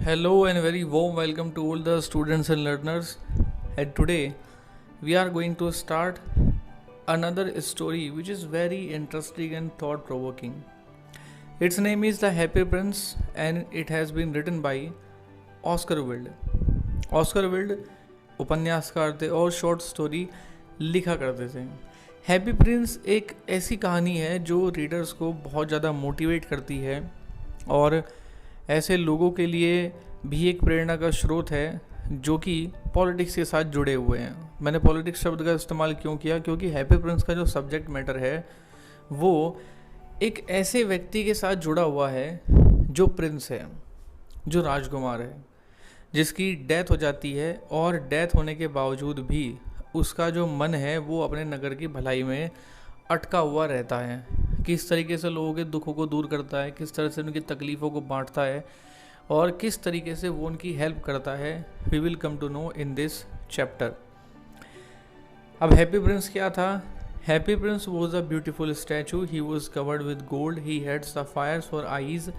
Hello and very warm welcome to all the students and learners. And today we are going to start another story which is very interesting and thought provoking. Its name is The Happy Prince and it has been written by Oscar Wilde. Oscar Wilde उपन्यासकार थे और short story लिखा करते थे। Happy Prince एक ऐसी कहानी है जो रीडर्स को बहुत ज़्यादा मोटिवेट करती है और ऐसे लोगों के लिए भी एक प्रेरणा का स्रोत है जो कि पॉलिटिक्स के साथ जुड़े हुए हैं। मैंने पॉलिटिक्स शब्द का इस्तेमाल क्यों किया? क्योंकि हैप्पी प्रिंस का जो सब्जेक्ट मैटर है वो एक ऐसे व्यक्ति के साथ जुड़ा हुआ है जो प्रिंस है, जो राजकुमार है, जिसकी डेथ हो जाती है और डेथ होने के बावजूद भी उसका जो मन है वो अपने नगर की भलाई में अटका हुआ रहता है। किस तरीके से लोगों के दुखों को दूर करता है, किस तरह से उनकी तकलीफ़ों को बांटता है और किस तरीके से वो उनकी हेल्प करता है, we will come to know in this chapter. अब हैप्पी प्रिंस क्या था? Happy prince was a beautiful statue. He was covered with gold, he had sapphires for eyes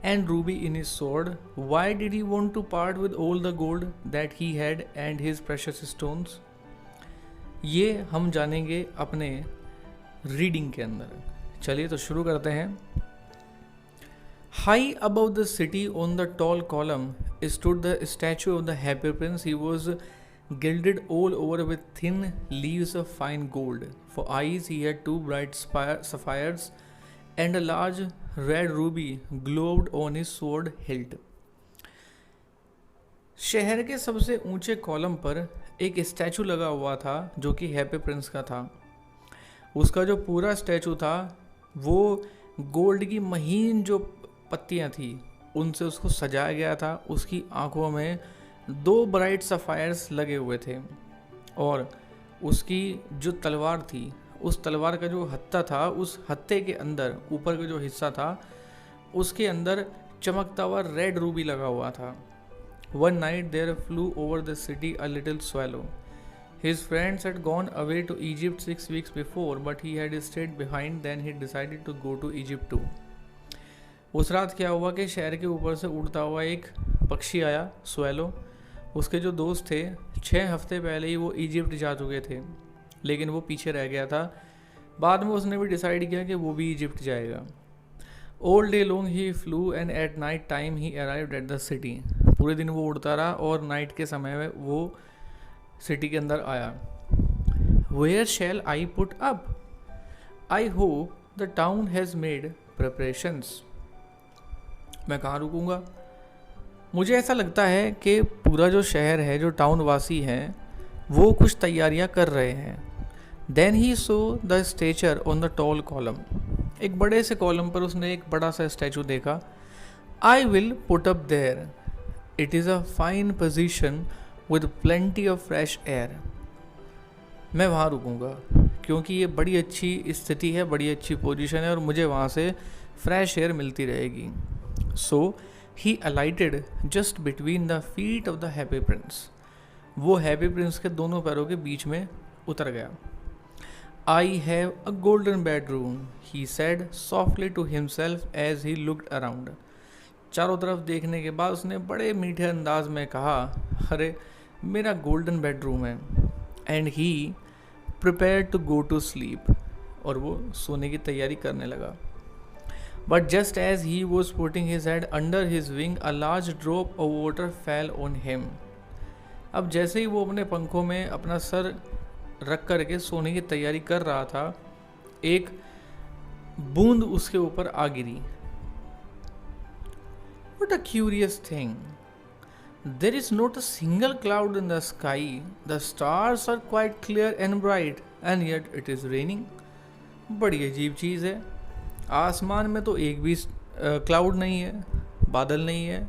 and ruby in his sword. Why did he want to part with all the gold that he had and his precious stones? ये हम जानेंगे अपने reading के अंदर। चलिए तो शुरू करते हैं। High above the city on the tall column stood the statue of the happy prince. He was gilded all over with thin leaves of fine gold. For eyes he had two bright sapphires and a large red ruby glowed on his sword hilt. शहर के सबसे ऊंचे column पर एक statue लगा हुआ था जो कि हैप्पी प्रिंस का था। उसका जो पूरा स्टैचू था वो गोल्ड की महीन जो पत्तियां थी उनसे उसको सजाया गया था। उसकी आंखों में दो ब्राइट सफायर्स लगे हुए थे और उसकी जो तलवार थी उस तलवार का जो हत्था था, उस हत्थे के अंदर ऊपर का जो हिस्सा था उसके अंदर चमकता हुआ रेड रूबी लगा हुआ था। One night there flew over the city a little swallow. His friends had gone away to Egypt 6 weeks before, but he had stayed behind. Then he decided to go to Egypt too. उस रात क्या हुआ कि शहर के ऊपर से उड़ता हुआ एक पक्षी आया, स्वैलो। उसके जो दोस्त थे 6 हफ्ते पहले ही वो इजिप्ट जा चुके थे, लेकिन वो पीछे रह गया था। बाद में उसने भी डिसाइड किया कि वो भी इजिप्ट जाएगा। All day long he flu and at night time he arrived at the city. पूरे दिन वो उड़ता रहा और नाइट के समय में वो सिटी के अंदर आया. Where shall I put up? I hope the town has made preparations. मैं कहाँ रुकूंगा? मुझे ऐसा लगता है कि पूरा जो शहर है, जो टाउन वासी हैं, वो कुछ तैयारियां कर रहे हैं. Then he saw the statue on the tall column. एक बड़े से कॉलम पर उसने एक बड़ा सा स्टैचू देखा. I will put up there. It is a fine position with plenty of fresh air. मैं वहाँ रुकूंगा क्योंकि ये बड़ी अच्छी स्थिति है, बड़ी अच्छी पोजीशन है और मुझे वहाँ से फ्रेश एयर मिलती रहेगी. So he alighted just between the feet of the happy prince. वो हैप्पी प्रिंस के दोनों पैरों के बीच में उतर गया. I have a golden bedroom, he said softly to himself as he looked around. चारों तरफ देखने के बाद उसने बड़े मीठे अंदाज में कहा, अरे मेरा गोल्डन बेडरूम है. And he prepare to go to sleep. और वो सोने की तैयारी करने लगा. But just as he was putting his head under his wing a large drop of water fell on him. अब जैसे ही वो अपने पंखों में अपना सर रख करके सोने की तैयारी कर रहा था, एक बूंद उसके ऊपर आ गिरी. What a curious thing. There is not a single cloud in the sky. The stars are quite clear and bright, and yet it is raining. बड़ी अजीब चीज़ है. आसमान में तो एक भी क्लाउड नहीं है, बादल नहीं है,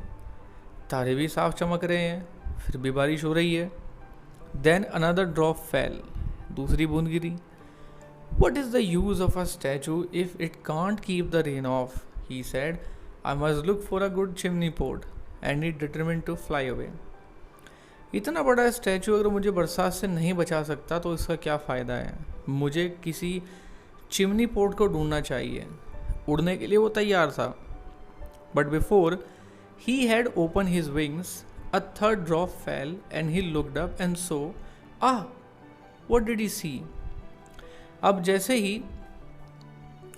तारे भी साफ चमक रहे हैं, फिर भी बारिश हो रही है. Then another drop fell. दूसरी बूंद गिरी. What is the use of a statue if it can't keep the rain off? He said, I must look for a good chimney pot and it determined to fly away. इतना बड़ा statue अगर मुझे बरसात से नहीं बचा सकता तो इसका क्या फ़ायदा है? मुझे किसी चिमनी पोट को ढूंढना चाहिए. उड़ने के लिए वो तैयार था. But before He had opened his wings. A third drop fell, and he looked up and saw. Ah, what did he see? अब जैसे ही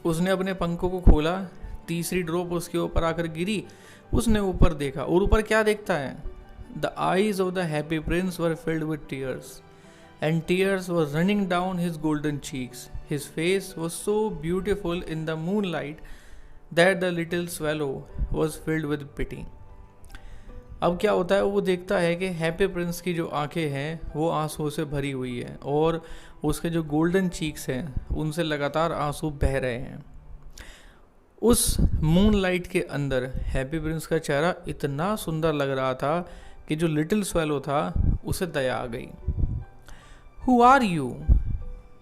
उसने अपने पंखों को खोला, तीसरी ड्रॉप उसके ऊपर आकर गिरी। उसने ऊपर देखा, और ऊपर क्या देखता है? The eyes of the happy prince were filled with tears, and tears were running down his golden cheeks. His face was so beautiful in the moonlight that the little swallow was filled with pity. अब क्या होता है, वो देखता है कि happy Prince की जो आंखें हैं वो आंसुओं से भरी हुई है, और उसके जो गोल्डन चीक्स हैं उनसे लगातार आंसू बह रहे हैं। उस मूनलाइट के अंदर हैप्पी प्रिंस का चेहरा इतना सुंदर लग रहा था कि जो लिटिल स्वेलो था उसे दया आ गई। Who are you?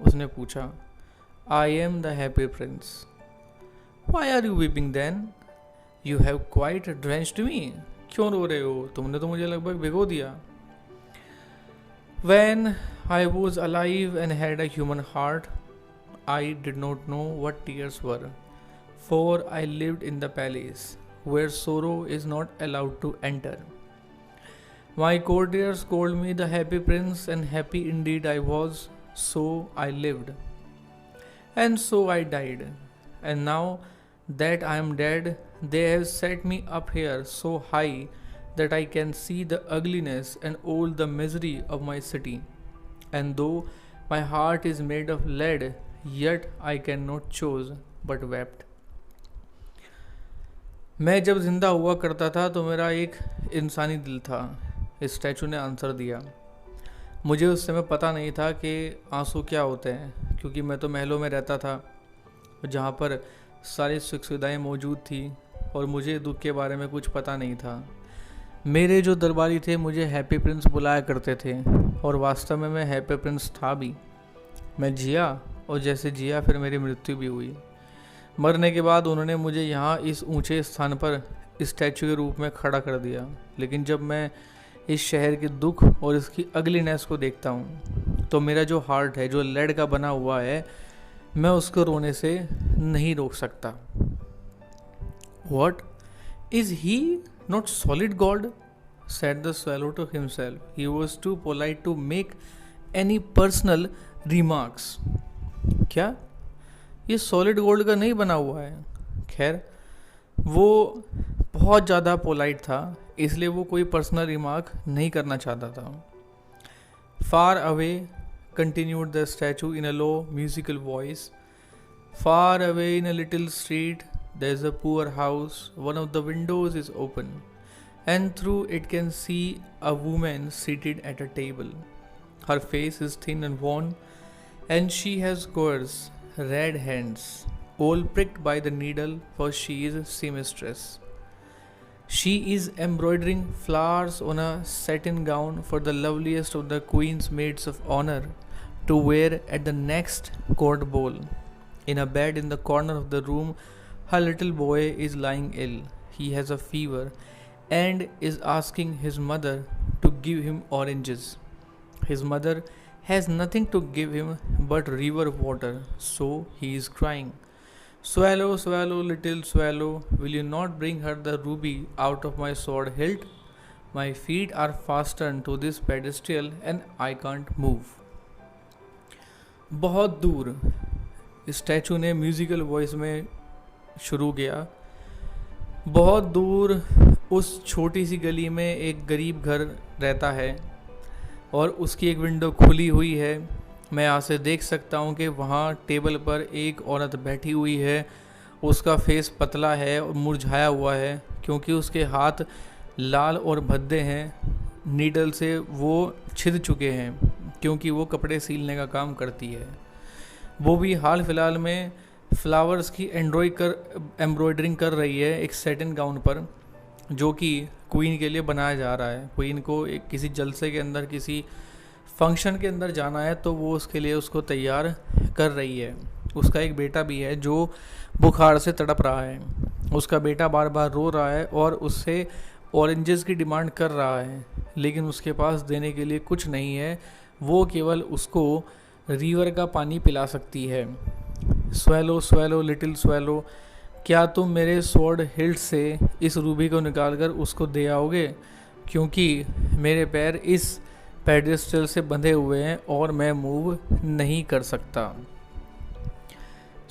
उसने पूछा। I am the happy prince. Why are you weeping then? You have quite drenched me. क्यों रो रहे हो? तुमने तो मुझे लगभग भिगो दिया। When I was alive and had a human heart, I did not know what tears were, for I lived in the palace where sorrow is not allowed to enter. My courtiers called me the happy prince, and happy indeed I was, so I lived. And so I died. And now that I am dead, they have set me up here so high that I can see the ugliness and all the misery of my city. And though my heart is made of lead, yet I cannot choose but wept. मैं जब जिंदा हुआ करता था तो मेरा एक इंसानी दिल था, इस स्टैचू ने आंसर दिया। मुझे उस समय पता नहीं था कि आंसू क्या होते हैं, क्योंकि मैं तो महलों में रहता था जहाँ पर सारी सुख सुविधाएँ मौजूद थी, और मुझे दुख के बारे में कुछ पता नहीं था। मेरे जो दरबारी थे मुझे हैप्पी प्रिंस बुलाया करते थे, और वास्तव में मैं हैप्पी प्रिंस था भी। मैं जिया, और जैसे जिया फिर मेरी मृत्यु भी हुई। मरने के बाद उन्होंने मुझे यहाँ इस ऊंचे स्थान पर स्टैचू के रूप में खड़ा कर दिया। लेकिन जब मैं इस शहर के दुख और इसकी अगलीनेस को देखता हूँ तो मेरा जो हार्ट है, जो लेड का बना हुआ है, मैं उसको रोने से नहीं रोक सकता। What? Is he not solid God? Said the swallow to himself. He was too polite to make any personal remarks. क्या? ये सॉलिड गोल्ड का नहीं बना हुआ है। खैर, वो बहुत ज़्यादा पोलाइट था, इसलिए वो कोई पर्सनल रिमार्क नहीं करना चाहता था। Far away, continued the statue in a low musical voice. Far away in a little street, there is a poor house. One of the windows is open, and through it can see a woman seated at a table. Her face is thin and worn, and she has coarse red hands, all pricked by the needle, for she is a seamstress. She is embroidering flowers on a satin gown for the loveliest of the queen's maids of honor to wear at the next court ball. In a bed in the corner of the room, her little boy is lying ill. He has a fever and is asking his mother to give him oranges. His mother has nothing to give him but river water, so he is crying. Swallow, swallow, little swallow, will you not bring her the ruby out of my sword hilt? My feet are fastened to this pedestal and I can't move. बहुत दूर statue ने musical voice में शुरू किया। बहुत दूर उस छोटी सी गली में एक गरीब घर रहता है और उसकी एक विंडो खुली हुई है। मैं यहाँ से देख सकता हूँ कि वहाँ टेबल पर एक औरत बैठी हुई है। उसका फेस पतला है और मुरझाया हुआ है क्योंकि उसके हाथ लाल और भद्दे हैं। नीडल से वो छिद चुके हैं क्योंकि वो कपड़े सीलने का काम करती है। वो भी हाल फिलहाल में फ्लावर्स की एम्ब्रॉयडरिंग कर रही है एक सेटिन गाउन पर, जो कि क्वीन के लिए बनाया जा रहा है। क्वीन को एक किसी जलसे के अंदर, किसी फंक्शन के अंदर जाना है, तो वो उसके लिए उसको तैयार कर रही है। उसका एक बेटा भी है जो बुखार से तड़प रहा है। उसका बेटा बार बार रो रहा है और उससे ऑरेंजेस की डिमांड कर रहा है, लेकिन उसके पास देने के लिए कुछ नहीं है। वो केवल उसको रिवर का पानी पिला सकती है। स्वैलो स्वैलो लिटिल स्वैलो, क्या तुम मेरे स्वॉर्ड हिल्ट से इस रूबी को निकाल कर उसको दे आओगे, क्योंकि मेरे पैर इस पेडेस्टल से बंधे हुए हैं और मैं मूव नहीं कर सकता।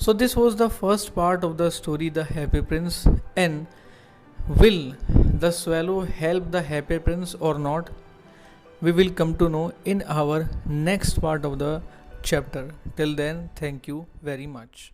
So this was the first part of the story, The Happy Prince. And will the swallow help the Happy Prince or not? We will come to know in our next part of the chapter. Till then, thank you very much.